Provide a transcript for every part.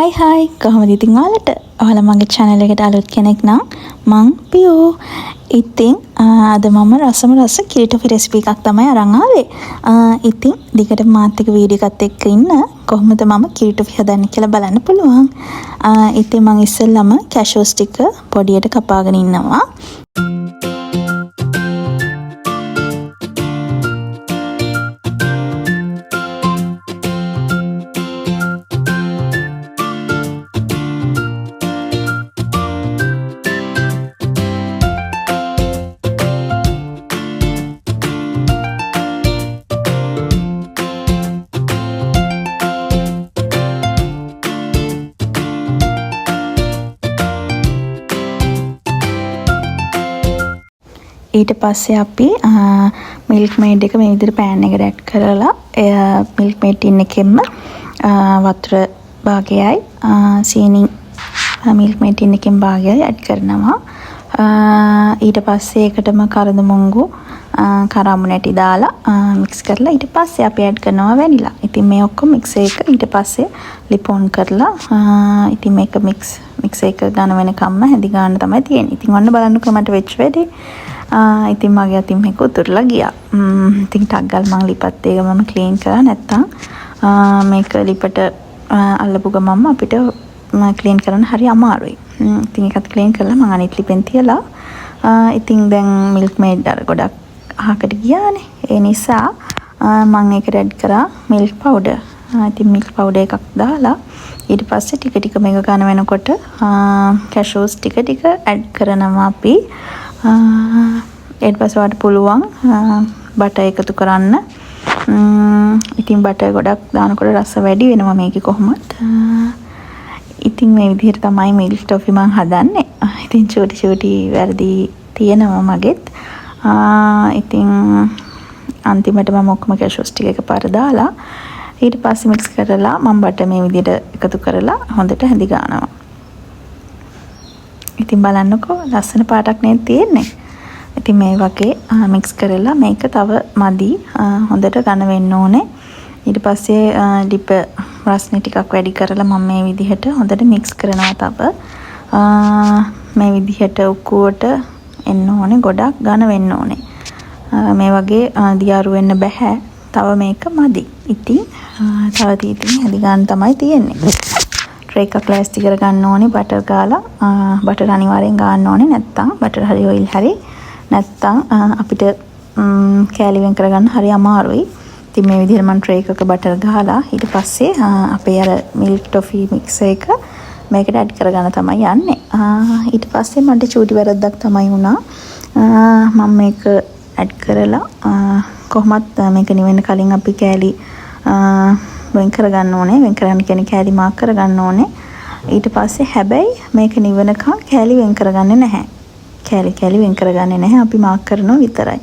හයි කොහොමද ඉතින් ඔයාලට? ඔයාලා මගේ channel එකට අලුත් කෙනෙක් නම් මං පියෝ. ඉතින් අද මම රස කිරි ටොෆි රෙසිපි එකක් තමයි අරන් ආවේ. ඉතින් දිගට මාත් එක්ක වීඩියෝ එකත් එක්ක ඉන්න කොහොමද මම කිරි ටොෆි හදන්නේ කියලා බලන්න පුළුවන්. ඉතින් මං ඉස්සෙල්ලාම කැෂුස් ටික පොඩියට කපාගෙන ඉන්නවා. ඊට පස්සේ අපි මිල්ක් මේඩ් එක මේ විදිහට පෑන් එකට ඇඩ් කරලා මිල්ක් මේඩ් ටින් එකෙන්ම වතුර භාගයයි සීනි මිල්ක් මේඩ් ටින් එකෙන් භාගයයි ඇඩ් කරනවා. ඊට පස්සේ ඒකටම කරඳ මුංගු කරාමු නැටි දාලා මික්ස් කරලා ඊට පස්සේ අපි ඇඩ් කරනවා වැනිලා. ඉතින් මේ ඔක්කොම මික්ස් එක ඊට පස්සේ ලිපෝන් කරලා ඉතින් මේක මික්ස් එක ගන්න වෙනකම්ම හැදි ගන්න තමයි තියෙන්නේ. ඉතින් ඔන්න බලන්නකෝ මට වෙච්ච වැඩේ. ඉතින් මගේ අතින් මේක උතුරලා ගියා. ඉතින් ටග්ගල් මං ලිපත් එක මම ක්ලීන් කරා නැත්තම් මේක ලිපට අල්ලපු ගමන්ම අපිට ක්ලීන් කරන්න හරි අමාරුයි. ඉතින් ඒකත් ක්ලීන් කරලා මං අනිත් ලිපෙන් තියලා ඉතින් දැන් මිල්ක් මේඩ් අර ගොඩක් අහකට ගියානේ. ඒ නිසා මං ඒකට ඇඩ් කරා මිල්ක් පවුඩර්. ඉතින් මිල්ක් පවුඩර් එකක් දාලා ඊට පස්සේ ටික මේක ගන්න වෙනකොට කැෂුස් ටික ඇඩ් කරනවා අපි. ඊට පස්සේ වට පුළුවන් බටර් එකතු කරන්න. ඉතින් බටර් ගොඩක් දානකොට රස වැඩි වෙනවා මේකේ කොහොමද. ඉතින් මේ විදිහට තමයි මිල්ක් ටොෆි මම හදන්නේ. ඉතින් චූටි වැරදි තියෙනවා මගෙත්. ඉතින් අන්තිමට මම ඔක්කොම කැෂුස් ටික එකපාර දාලා ඊට පස්සේ මික්ස් කරලා මම බටර් මේ විදිහට එකතු කරලා හොඳට හැදි ගන්නවා. ඉතින් බලන්නකෝ ලස්සන පාටක් නේද තියෙන්නේ. ඉතින් මේ වගේ මික්ස් කරලා මේක තව මදි හොඳට ඝන වෙන්න ඕනේ. ඊට පස්සේ ඩිප් රස්නේ ටිකක් වැඩි කරලා මම මේ විදිහට හොඳට මික්ස් කරනවා තව. මේ විදිහට උක්කුවට එන්න ඕනේ ගොඩක් ඝන වෙන්න ඕනේ. මේ වගේ දියාරු වෙන්න බෑ. තව මේක මදි. ඉතින් තව තීතින් හැදි ගන්න තමයි තියෙන්නේ. ට්‍රේ එකක් ලෑස්ති කර ගන්න ඕනේ බටර් ගාලා. බටර් අනිවාර්යෙන් ගන්න ඕනේ නැත්තම් බටර් හරි ඔයිල් හරි නැත්තම් අපිට කෑලි වෙන් කරගන්න හරි අමාරුයි. ඉතින් මේ විදිහට මම ට්‍රේ එකක බටර් ගහලා ඊට පස්සේ අපේ අර මිල්ක් ටොෆි මික්ස් එක මේකට ඇඩ් කරගන්න තමයි යන්නේ. ඊට පස්සේ මට චූටි වැරද්දක් තමයි වුණා. මම මේක ඇඩ් කරලා කොහොමත් මේක නිවෙන්න කලින් අපි කෑලි වෙන් කරගන්න ඕනේ. වෙන් කරගන්න කියන්නේ කෑලි මාක් කරගන්න ඕනේ. ඊට පස්සේ හැබැයි මේක නිවනකම් කෑලි වෙන් කරගන්නේ නැහැ. කෑලි වෙන් කරගන්නේ නැහැ. අපි මාක් කරනවා විතරයි.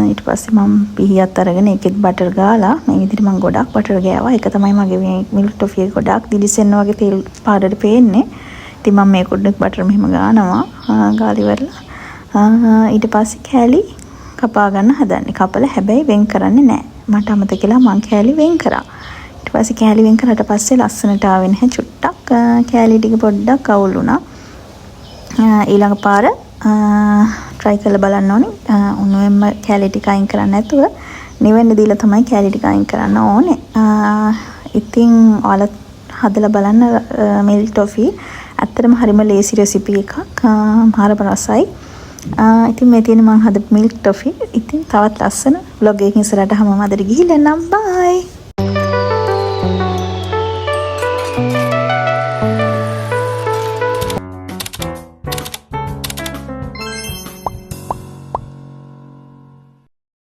ඊට පස්සේ මම පිහියත් අරගෙන ඒකෙත් බටර් ගාලා මේ විදිහට මම ගොඩක් බටර් ගෑවා. ඒක තමයි මගේ මේ මිල්ක් ටොෆි එක ගොඩක් දිලිසෙන්න වගේ තෙල් පාටට පේන්නේ. ඉතින් මම මේක උඩට බටර් මෙහෙම ගානවා. ගාලි වරලා ඊට පස්සේ කෑලි කපා ගන්න හදන්නේ. කපලා හැබැයි වෙන් කරන්නේ නැහැ. මට අමතකලා මං කෑලි වෙන් කරා. ඊට පස්සේ කෑලි වෙන් කරාට පස්සේ ලස්සනට ආවේ නැහැ චුට්ටක්. කෑලි ටික පොඩ්ඩක් අවුල් වුණා. ඊළඟ පාර try කරලා බලන්න ඕනේ. උණුවෙන්ම කෑලි ටික අයින් කරන්න නැතුව නිවෙන්න දීලා තමයි කෑලි ටික අයින් කරන්න ඕනේ. ඉතින් ඔයාලා හදලා බලන්න මිල්ක් ටොෆි. ඇත්තටම හරිම ලේසි රෙසිපි එකක්. හරිම රසයි. ඉතින් මේ තියෙන මම හදපු මිල්ක් ටොෆි. ඉතින් තවත් ලස්සන vlog එකකින් ඉස්සරහට හැමෝම අදට ගිහිල්ලා නම් bye.